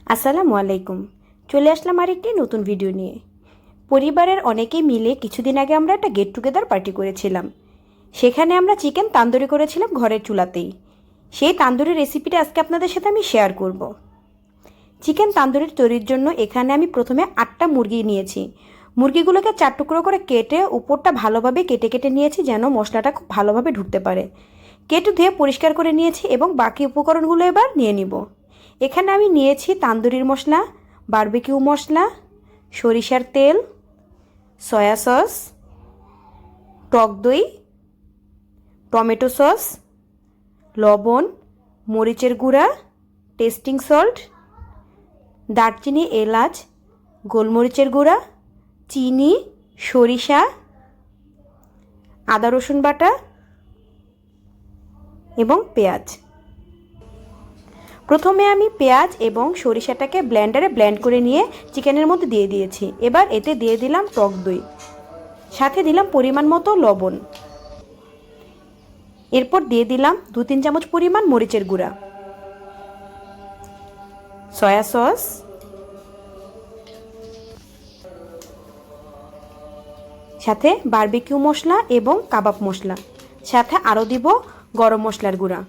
আসসালামু আলাইকুম। চলে আসলাম আরেকটি নতুন ভিডিও নিয়ে। পরিবারের অনেকেই মিলে কিছুদিন আগে আমরা একটা গেট টুগেদার পার্টি করেছিলাম। সেখানে আমরা চিকেন তান্দুরি করেছিলাম ঘরের চুলাতেই। সেই তান্দুরি রেসিপিটা আজকে আপনাদের সাথে আমি শেয়ার করব। চিকেন তান্দুরির তৈরির জন্য এখানে আমি প্রথমে 8টা মুরগি নিয়েছি। মুরগিগুলোকে 4 টুকরো করে কেটে উপরটা ভালোভাবে কেটে কেটে নিয়েছি যেন মশলাটা খুব ভালোভাবে ঢুকতে পারে। কেটে ধুয়ে পরিষ্কার করে নিয়েছি এবং বাকি উপকরণগুলো এবার নিয়ে নিব। এখানে আমি নিয়েছি তান্দুরির মশলা, বারবিকিউ মশলা, সরিষার তেল, সয়া সস, টক দই, টমেটো সস, লবণ, মরিচের গুঁড়া, টেস্টিং সল্ট, দারচিনি, এলাচ, গোলমরিচের গুঁড়া, চিনি, সরিষা, আদা রসুন বাটা এবং পেঁয়াজ। প্রথমে আমি পেঁয়াজ এবং সরিষাটাকে ব্লেন্ডারে ব্লেন্ড করে নিয়ে চিকেনের মধ্যে দিয়ে দিয়েছি। এবার এতে দিয়ে দিলাম টক দই, সাথে দিলাম পরিমাণ মতো লবণ। এরপর দিয়ে দিলাম 2-3 চামচ পরিমাণ মরিচের গুঁড়া, সয়া সস, সাথে বারবিকিউ মশলা এবং কাবাব মশলা, সাথে আরও দিব গরম মশলার গুঁড়া।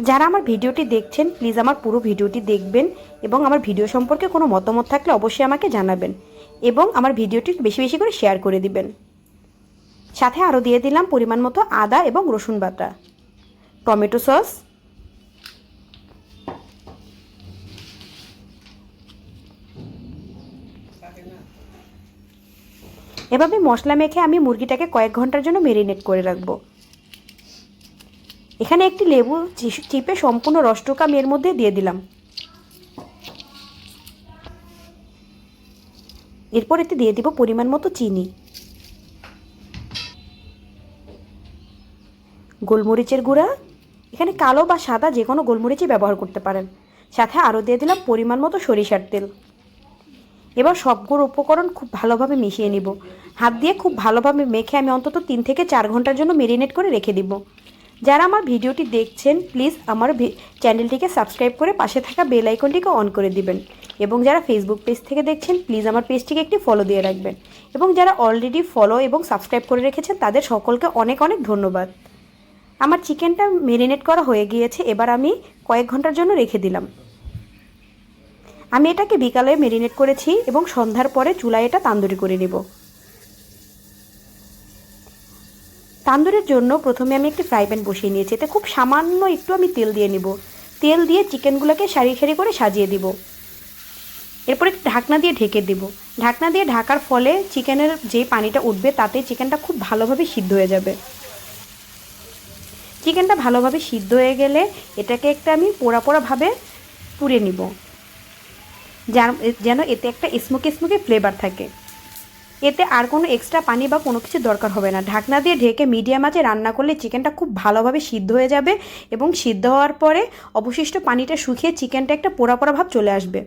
যারা আমার ভিডিওটি দেখছেন প্লিজ আমার পুরো ভিডিওটি দেখবেন এবং আমার ভিডিও সম্পর্কে কোনো মতামত থাকলে অবশ্যই আমাকে জানাবেন এবং আমার ভিডিওটি বেশি বেশি করে শেয়ার করে দিবেন। সাথে আরও দিয়ে দিলাম পরিমাণ মতো আদা এবং রসুন বাটা, টমেটো সস, এভাবে মশলা মেখে আমি মুরগিটাকে কয়েক ঘন্টার জন্য মেরিনেট করে রাখবো। এখানে একটি লেবু চিপে সম্পূর্ণ রসটুকু আমি এর মধ্যে দিয়ে দিলাম। এরপর এতে দিয়ে দিব পরিমাণ মতো চিনি, গোলমরিচের গুঁড়া, এখানে কালো বা সাদা যে কোনো গোলমরিচই ব্যবহার করতে পারেন। সাথে আরও দিয়ে দিলাম পরিমাণ মতো সরিষার তেল। এবার সবগুলো উপকরণ খুব ভালোভাবে মিশিয়ে নিব। হাত দিয়ে খুব ভালোভাবে মেখে আমি অন্তত 3 থেকে 4 ঘন্টার জন্য মেরিনেট করে রেখে দিব। যারা আমার ভিডিওটি দেখছেন প্লিজ আমার চ্যানেলটিকে সাবস্ক্রাইব করে পাশে থাকা বেল আইকনটিকে অন করে দিবেন এবং যারা ফেসবুক পেজ থেকে দেখছেন প্লিজ আমার পেজটিকে একটি ফলো দিয়ে রাখবেন এবং যারা অলরেডি ফলো এবং সাবস্ক্রাইব করে রেখেছেন তাদের সকলকে অনেক অনেক ধন্যবাদ। আমার চিকেনটা মেরিনেট করা হয়ে গিয়েছে, এবার আমি কয়েক ঘন্টার জন্য রেখে দিলাম। আমি এটাকে বিকালে মেরিনেট করেছি এবং সন্ধ্যার পরে চুলায় এটা তান্দুরি করে নেব। তান্দুরির জন্য প্রথমে আমি একটি ফ্রাই প্যান বসিয়ে নিয়েছি। এতে খুব সামান্য একটু আমি তেল দিয়ে নিব। তেল দিয়ে চিকেনগুলোকে সারি সারি করে সাজিয়ে দিব। এরপর একটু ঢাকনা দিয়ে ঢেকে দেব। ঢাকনা দিয়ে ঢাকার ফলে চিকেনের যে পানিটা উঠবে তাতে চিকেনটা খুব ভালোভাবে সিদ্ধ হয়ে যাবে। চিকেনটা ভালোভাবে সিদ্ধ হয়ে গেলে এটাকে একটা আমি পোড়া পোড়াভাবে পুড়ে নিব যেন এতে একটা স্মোকি স্মোকি ফ্লেভার থাকে। এতে আর কোনো এক্সট্রা পানি বা কোনো কিছু দরকার হবে না। ঢাকনা দিয়ে ঢেকে মিডিয়াম আঁচে রান্না করলে চিকেনটা খুব ভালোভাবে সিদ্ধ হয়ে যাবে এবং সিদ্ধ হওয়ার পরে অবশিষ্ট পানিটা শুকিয়ে চিকেনটা একটা পোড়া পোড়া ভাব চলে আসবে।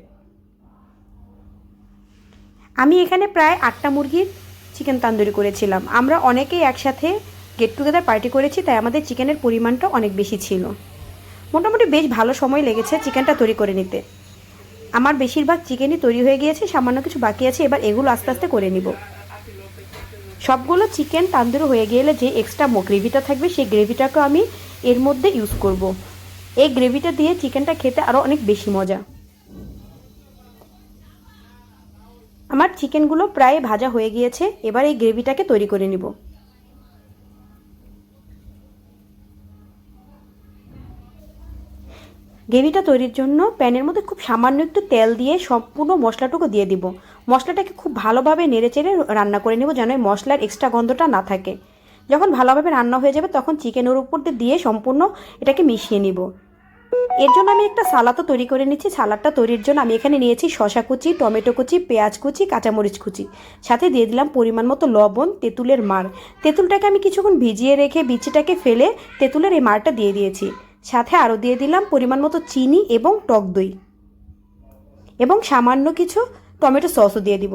আমি এখানে প্রায় 8টা মুরগির চিকেন তান্দুরি করেছিলাম। আমরা অনেকেই একসাথে গেট টুগেদার পার্টি করেছি, তাই আমাদের চিকেনের পরিমাণটা অনেক বেশি ছিল। মোটামুটি বেশ ভালো সময় লেগেছে চিকেনটা তৈরি করে নিতে। আমার বেশিরভাগ চিকেনই তৈরি হয়ে গিয়েছে, সামান্য কিছু বাকি আছে। এবার এগুলো আস্তে আস্তে করে নিব। সবগুলো চিকেন তান্দুরি হয়ে গেলে যে এক্সট্রা গ্রেভিটা থাকবে সেই গ্রেভিটাকে আমি এর মধ্যে ইউজ করব। এই গ্রেভিটা দিয়ে চিকেনটা খেতে আরও অনেক বেশি মজা। আমার চিকেনগুলো প্রায় ভাজা হয়ে গিয়েছে, এবার এই গ্রেভিটাকে তৈরি করে নিব। গ্রেভিটা তৈরির জন্য প্যানের মধ্যে খুব সামান্য একটু তেল দিয়ে সম্পূর্ণ মশলাটুকু দিয়ে দিব। মশলাটাকে খুব ভালোভাবে নেড়েচেড়ে রান্না করে নেব যেন মশলার এক্সট্রা গন্ধটা না থাকে। যখন ভালোভাবে রান্না হয়ে যাবে তখন চিকেনের উপর দিয়ে সম্পূর্ণ এটাকে মিশিয়ে নিব। এর জন্য আমি একটা সালাদও তৈরি করে নিচ্ছি। সালাদটা তৈরির জন্য আমি এখানে নিয়েছি শসা কুচি, টমেটো কুচি, পেঁয়াজ কুচি, কাঁচামরিচ কুচি, সাথে দিয়ে দিলাম পরিমাণ মতো লবণ, তেঁতুলের মার। তেঁতুলটাকে আমি কিছুক্ষণ ভিজিয়ে রেখে বিচিটাকে ফেলে তেঁতুলের এই মারটা দিয়ে দিয়েছি। সাথে আরও দিয়ে দিলাম পরিমাণ মতো চিনি এবং টক দই এবং সামান্য কিছু টমেটো সসও দিয়ে দিব।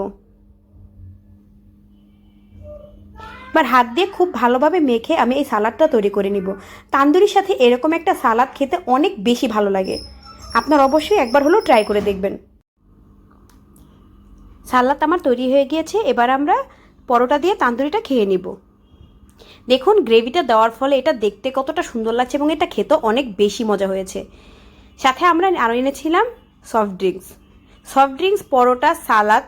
এবার হাত দিয়ে খুব ভালোভাবে মেখে আমি এই সালাদটা তৈরি করে নিব। তান্দুরির সাথে এরকম একটা সালাদ খেতে অনেক বেশি ভালো লাগে। আপনারা অবশ্যই একবার হলেও ট্রাই করে দেখবেন। সালাদ আমার তৈরি হয়ে গিয়েছে। এবার আমরা পরোটা দিয়ে তান্দুরিটা খেয়ে নিব। দেখুন গ্রেভিটা দেওয়ার ফলে এটা দেখতে কতটা সুন্দর লাগছে এবং এটা খেতেও অনেক বেশি মজা হয়েছে। সাথে আমরা আরও এনেছিলাম সফট ড্রিঙ্কস, পরোটা, সালাদ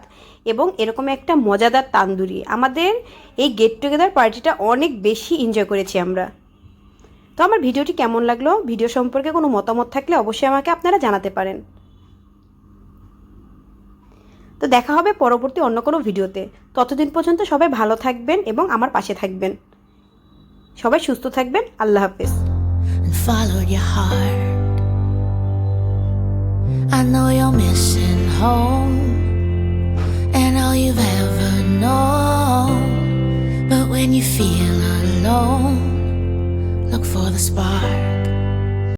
এবং এরকম একটা মজাদার তান্দুরি। আমাদের এই গেট টুগেদার পার্টিটা অনেক বেশি এনজয় করেছি আমরা। তো আমার ভিডিওটি কেমন লাগলো, ভিডিও সম্পর্কে কোনো মতামত থাকলে অবশ্যই আমাকে আপনারা জানাতে পারেন। তো দেখা হবে পরবর্তী অন্য কোনো ভিডিওতে। ততদিন পর্যন্ত সবাই ভালো থাকবেন এবং আমার পাশে থাকবেন। সবাই সুস্থ থাকবেন। আল্লাহ হাফেজ। Follow your heart. I know you're missing home and all you've ever known. But when you feel alone, look for the spark.